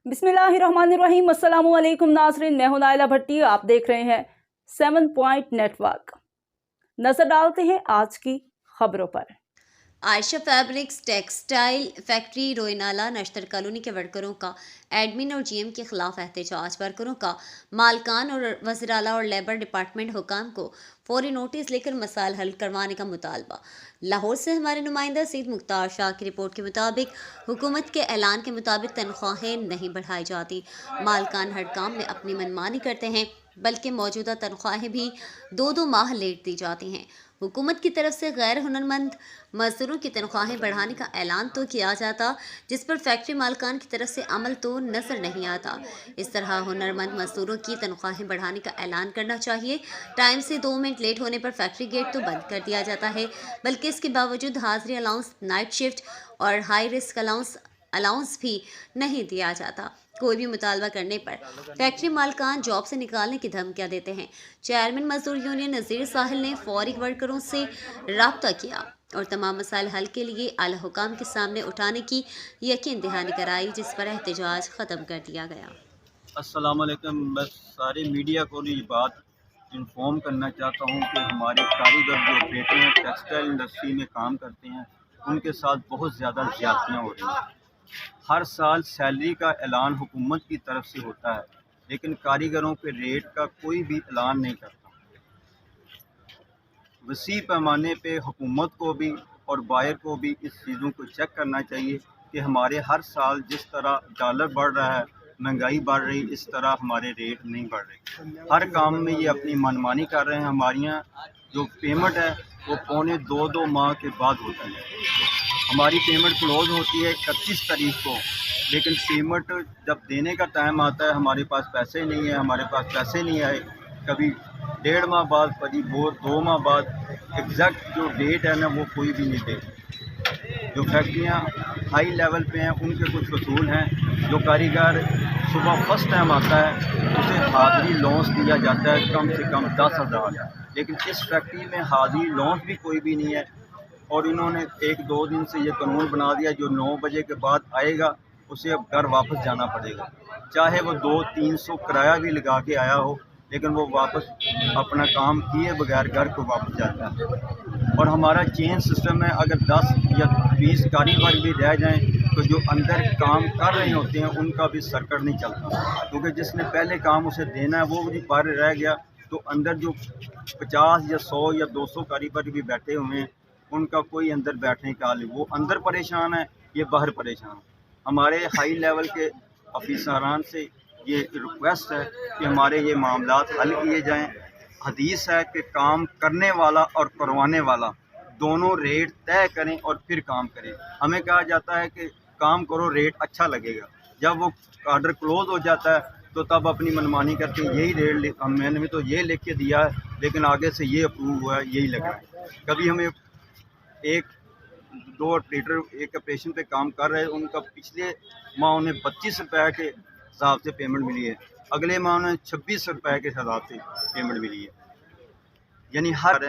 बिस्मिल्लाहिर्रहमानिर्रहीम। अस्सलामु अलैकुम नाज़रीन, मैं हूं नाइला भट्टी। आप देख रहे हैं 7 पॉइंट नेटवर्क। नजर डालते हैं आज की खबरों पर। Ayesha fabrics textile factory रोयनाला नश्तर colony के वर्करों का एडमिन और जीएम के खिलाफ एहतजाज। वर्करों का मालकान और वज़ीर-ए-आला और लेबर डिपार्टमेंट हुकाम को फौरी नोटिस लेकर मसाइल हल करवाने का मुतालबा। लाहौर से हमारे नुमाइंदा सईद मुख्तार शाह की रिपोर्ट के मुताबिक हुकूमत के ऐलान के मुताबिक तनख्वाहें नहीं बढ़ाई जाती। मालकान हर काम में अपनी मनमानी करते हैं, बल्कि मौजूदा तनख्वाहें भी 2-2 माह लेट दी जाती हैं। हुकूमत की तरफ से गैर हुनरमंद मजदूरों की तनख्वाहें बढ़ाने का ऐलान तो किया जाता, जिस पर फैक्ट्री मालकान की तरफ से अमल तो नजर नहीं आता। इस तरह हुनरमंद मजदूरों की तनख्वाहें बढ़ाने का ऐलान करना चाहिए। टाइम से 2 मिनट लेट होने पर फैक्ट्री गेट तो बंद कर दिया जाता है, बल्कि इसके बावजूद हाजिरी अलाउंस, नाइट शिफ्ट और हाई रिस्क अलाउंस भी नहीं दिया जाता। कोई भी मुतालबा करने पर फैक्ट्री मालकान जॉब से निकालने की धमकियां देते हैं। चेयरमैन मजदूर यूनियन नज़ीर साहिल ने फौरी वर्करों से राब्ता किया और तमाम मसाइल हल के लिए आला हुकाम के सामने उठाने की यकीन दहानी कराई, जिस पर एहतजाज ख़त्म कर दिया गया। अस्सलाम वालेकुम। मैं सारे मीडिया को ये बात इन्फॉर्म करना चाहता हूँ कि हमारे कारीगर जो ऑपरेटर हैं, टेक्सटाइल इंडस्ट्री में काम करते हैं, उनके साथ बहुत ज़्यादा ज़्यादतियाँ हो रही हैं। हर साल सैलरी का ऐलान हुकूमत की तरफ से होता है, लेकिन कारीगरों के रेट का कोई भी ऐलान नहीं करता। वसी पैमाने पे हुकूमत को भी और बायर को भी इस चीज़ों को चेक करना चाहिए कि हमारे हर साल जिस तरह डॉलर बढ़ रहा है, महंगाई बढ़ रही, इस तरह हमारे रेट नहीं बढ़ रहे। हर काम में ये अपनी मनमानी कर रहे हैं। हमारे यहाँ जो पेमेंट है वो पौने 2-2 माह के बाद होती है। हमारी पेमेंट क्लोज होती है 31 तारीख को, लेकिन पेमेंट जब देने का टाइम आता है हमारे पास पैसे नहीं है, हमारे पास पैसे नहीं आए। कभी 1.5 माह बाद, कभी 2 माह बाद, एग्जैक्ट जो डेट है ना वो कोई भी नहीं देती। जो फैक्ट्रियाँ हाई लेवल पे हैं उनके कुछ वसूल हैं। जो कारीगर सुबह फर्स्ट टाइम आता है उसे हाजिरी लॉन्स दिया जाता है कम से कम 10,000, लेकिन इस फैक्ट्री में हाजिरी लॉन्स भी कोई भी नहीं है। और इन्होंने 1-2 दिन से ये कानून बना दिया, जो 9 बजे के बाद आएगा उसे अब घर वापस जाना पड़ेगा, चाहे वो 200-300 किराया भी लगा के आया हो, लेकिन वो वापस अपना काम किए बगैर घर को वापस जाता है। और हमारा चेन सिस्टम है, अगर 10 या 20 कारीगर भी रह जाएं तो जो अंदर काम कर रहे होते हैं उनका भी सर्कट नहीं चलता, क्योंकि जिसने पहले काम उसे देना है वो भी बाहर रह गया, तो अंदर जो 50 या 100 या 200 कारीगर भी बैठे हुए हैं उनका कोई अंदर बैठने का हाल नहीं। वो अंदर परेशान है, ये बाहर परेशान। हमारे हाई लेवल के अफसरान से ये रिक्वेस्ट है कि हमारे ये मामलात हल किए जाएं। हदीस है कि काम करने वाला और करवाने वाला दोनों रेट तय करें और फिर काम करें। हमें कहा जाता है कि काम करो, रेट अच्छा लगेगा। जब वो ऑर्डर क्लोज हो जाता है तो तब अपनी मनमानी करके यही रेट, मैंने भी तो ये लिख के दिया है, लेकिन आगे से ये अप्रूव हुआ है, यही लगा है। कभी हमें 1-2 ऑपरेटर एक ऑपरेशन पे काम कर रहे हैं, उनका पिछले माह उन्हें 25 रुपये के हिसाब से पेमेंट मिली है, अगले माह उन्हें 26 रुपये के हिसाब से पेमेंट मिली है। यानी हर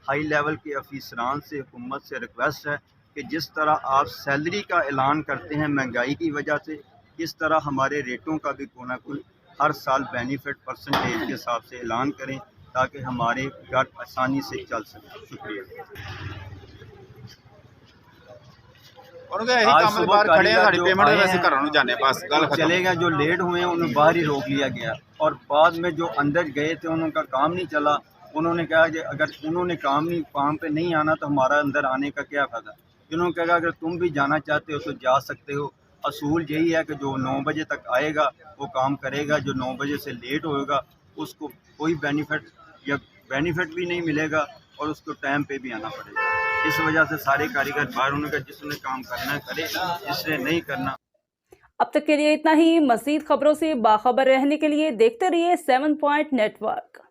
हाई लेवल के अफसरान से हुकूमत से रिक्वेस्ट है कि जिस तरह आप सैलरी का ऐलान करते हैं महंगाई की वजह से, इस तरह हमारे रेटों का भी कोई ना कोई हर साल बेनिफिट परसेंटेज के हिसाब से ऐलान करें, ताकि हमारे घर आसानी से चल सकें। शुक्रिया। चलेगा, जो लेट हुए हैं उन्हें बाहर ही रोक लिया गया, और बाद में जो अंदर गए थे उनका काम नहीं चला। उन्होंने कहा कि अगर उन्होंने काम पे नहीं आना तो हमारा अंदर आने का क्या फ़ायदा। उन्होंने कहा अगर तुम भी जाना चाहते हो तो जा सकते हो। असूल यही है कि जो 9 बजे तक आएगा वो काम करेगा, जो 9 बजे से लेट होएगा उसको कोई बेनिफिट भी नहीं मिलेगा और उसको टाइम पे भी आना पड़ेगा। इस वजह से सारे कारीगर बाहर होने का, जिसने काम करना है करे, जिसने नहीं करना। अब तक के लिए इतना ही। मज़ीद खबरों से बाखबर रहने के लिए देखते रहिए 7 पॉइंट नेटवर्क।